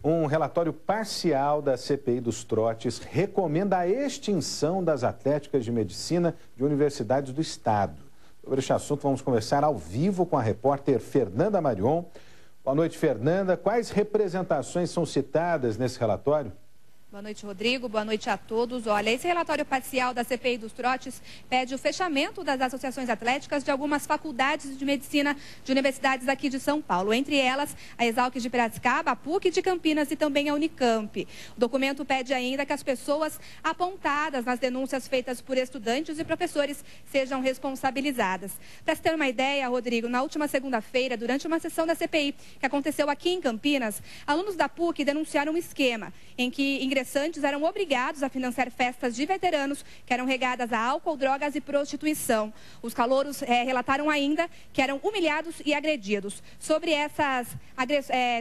Um relatório parcial da CPI dos trotes recomenda a extinção das atléticas de medicina de universidades do Estado. Sobre este assunto, vamos conversar ao vivo com a repórter Fernanda Marion. Boa noite, Fernanda. Quais representações são citadas nesse relatório? Boa noite, Rodrigo. Boa noite a todos. Olha, esse relatório parcial da CPI dos trotes pede o fechamento das associações atléticas de algumas faculdades de medicina de universidades aqui de São Paulo. Entre elas, a Exalc de Piracicaba, a PUC de Campinas e também a Unicamp. O documento pede ainda que as pessoas apontadas nas denúncias feitas por estudantes e professores sejam responsabilizadas. Para se ter uma ideia, Rodrigo, na última segunda-feira, durante uma sessão da CPI que aconteceu aqui em Campinas, alunos da PUC denunciaram um esquema em que ingressantes eram obrigados a financiar festas de veteranos que eram regadas a álcool, drogas e prostituição. Os calouros relataram ainda que eram humilhados e agredidos. Sobre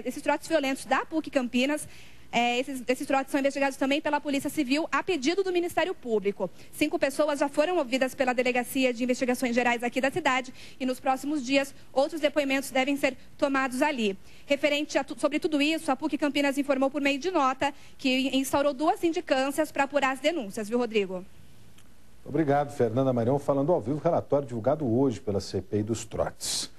esses trotes violentos da PUC Campinas, esses trotes são investigados também pela Polícia Civil a pedido do Ministério Público. 5 pessoas já foram ouvidas pela Delegacia de Investigações Gerais aqui da cidade e nos próximos dias outros depoimentos devem ser tomados ali. Referente sobre tudo isso, a PUC Campinas informou por meio de nota que instaurou 2 sindicâncias para apurar as denúncias, viu, Rodrigo? Obrigado, Fernanda Marion, falando ao vivo, relatório divulgado hoje pela CPI dos trotes.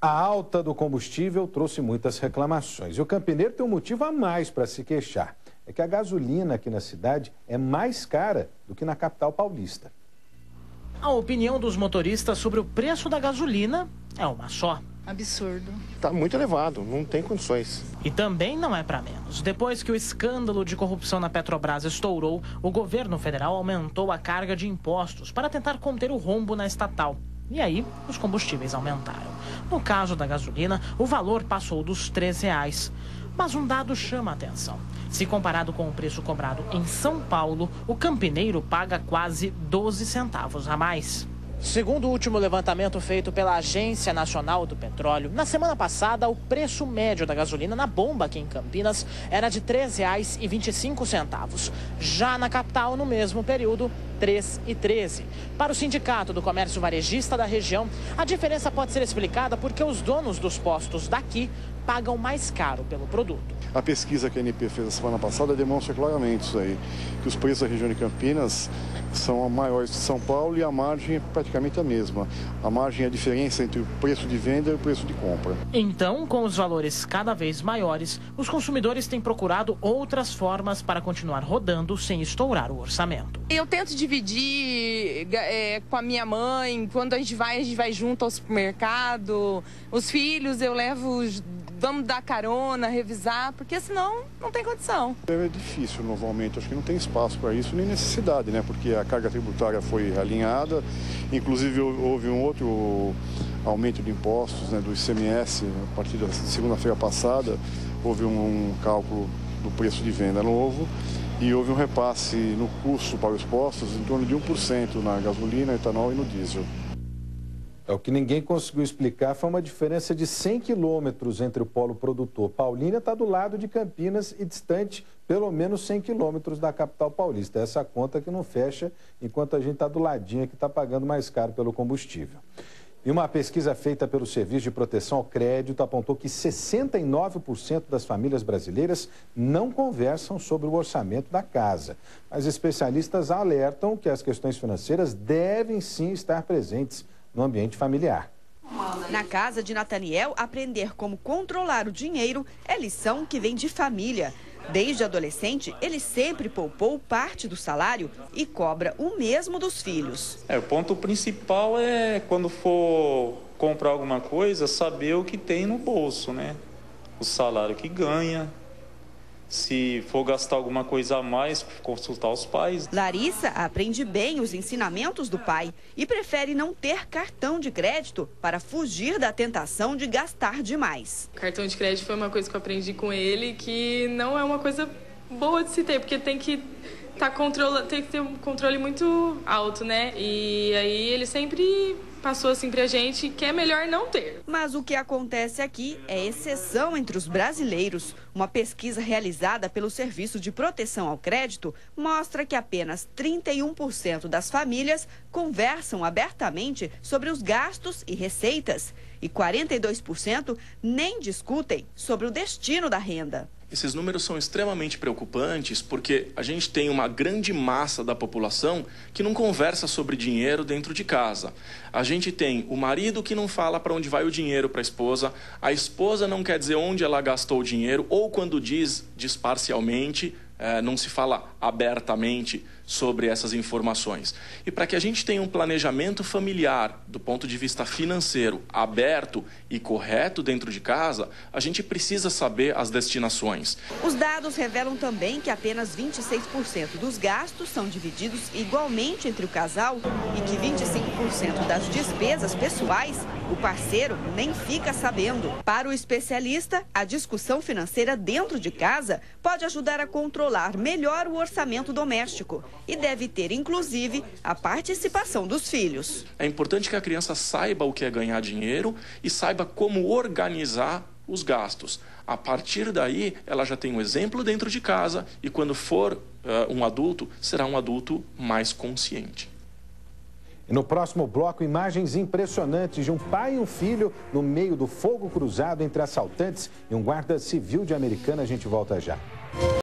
A alta do combustível trouxe muitas reclamações e o campineiro tem um motivo a mais para se queixar. É que a gasolina aqui na cidade é mais cara do que na capital paulista. A opinião dos motoristas sobre o preço da gasolina é uma só. Absurdo. Está muito elevado, não tem condições. E também não é para menos. Depois que o escândalo de corrupção na Petrobras estourou, o governo federal aumentou a carga de impostos para tentar conter o rombo na estatal. E aí, os combustíveis aumentaram. No caso da gasolina, o valor passou dos R$3. Mas um dado chama a atenção. Se comparado com o preço cobrado em São Paulo, o campineiro paga quase 12 centavos a mais. Segundo o último levantamento feito pela Agência Nacional do Petróleo, na semana passada, o preço médio da gasolina na bomba aqui em Campinas era de R$ 3,25. Já na capital, no mesmo período, R$ 3,13. Para o Sindicato do Comércio Varejista da região, a diferença pode ser explicada porque os donos dos postos daqui pagam mais caro pelo produto. A pesquisa que a ANP fez na semana passada demonstra claramente isso aí, que os preços da região de Campinas são maiores que São Paulo e a margem é praticamente a mesma. A margem é a diferença entre o preço de venda e o preço de compra. Então, com os valores cada vez maiores, os consumidores têm procurado outras formas para continuar rodando sem estourar o orçamento. Eu tento dividir com a minha mãe, quando a gente vai junto ao supermercado, os filhos eu levo, vamos dar carona, revisar, porque senão não tem condição. É difícil no novo aumento, acho que não tem espaço para isso, nem necessidade, né? Porque a carga tributária foi alinhada, inclusive houve um outro aumento de impostos, né, do ICMS, a partir da segunda-feira passada, houve um cálculo do preço de venda novo e houve um repasse no custo para os postos em torno de 1% na gasolina, etanol e no diesel. O que ninguém conseguiu explicar foi uma diferença de 100 quilômetros entre o polo produtor. Paulínia está do lado de Campinas e distante pelo menos 100 quilômetros da capital paulista. Essa conta que não fecha enquanto a gente está do ladinho que está pagando mais caro pelo combustível. E uma pesquisa feita pelo Serviço de Proteção ao Crédito apontou que 69% das famílias brasileiras não conversam sobre o orçamento da casa. Mas especialistas alertam que as questões financeiras devem sim estar presentes no ambiente familiar. Na casa de Nathaniel, aprender como controlar o dinheiro é lição que vem de família. Desde adolescente, ele sempre poupou parte do salário e cobra o mesmo dos filhos. O ponto principal é, quando for comprar alguma coisa, saber o que tem no bolso, né? O salário que ganha. Se for gastar alguma coisa a mais, consultar os pais. Larissa aprende bem os ensinamentos do pai e prefere não ter cartão de crédito para fugir da tentação de gastar demais. O cartão de crédito foi uma coisa que eu aprendi com ele, que não é uma coisa boa de se ter, porque tem que ter um controle muito alto, né? E aí ele sempre passou assim pra gente que é melhor não ter. Mas o que acontece aqui é exceção entre os brasileiros. Uma pesquisa realizada pelo Serviço de Proteção ao Crédito mostra que apenas 31% das famílias conversam abertamente sobre os gastos e receitas. e 42% nem discutem sobre o destino da renda. Esses números são extremamente preocupantes porque a gente tem uma grande massa da população que não conversa sobre dinheiro dentro de casa. A gente tem o marido que não fala para onde vai o dinheiro para a esposa não quer dizer onde ela gastou o dinheiro, ou quando diz parcialmente, não se fala abertamente sobre essas informações. E para que a gente tenha um planejamento familiar do ponto de vista financeiro aberto e correto dentro de casa, a gente precisa saber as destinações. Os dados revelam também que apenas 26% dos gastos são divididos igualmente entre o casal e que 25% das despesas pessoais o parceiro nem fica sabendo. Para o especialista, a discussão financeira dentro de casa pode ajudar a controlar melhor o orçamento doméstico e deve ter, inclusive, a participação dos filhos. É importante que a criança saiba o que é ganhar dinheiro e saiba como organizar os gastos. A partir daí, ela já tem um exemplo dentro de casa e quando for um adulto, será um adulto mais consciente. E no próximo bloco, imagens impressionantes de um pai e um filho no meio do fogo cruzado entre assaltantes e um guarda civil de Americana. A gente volta já.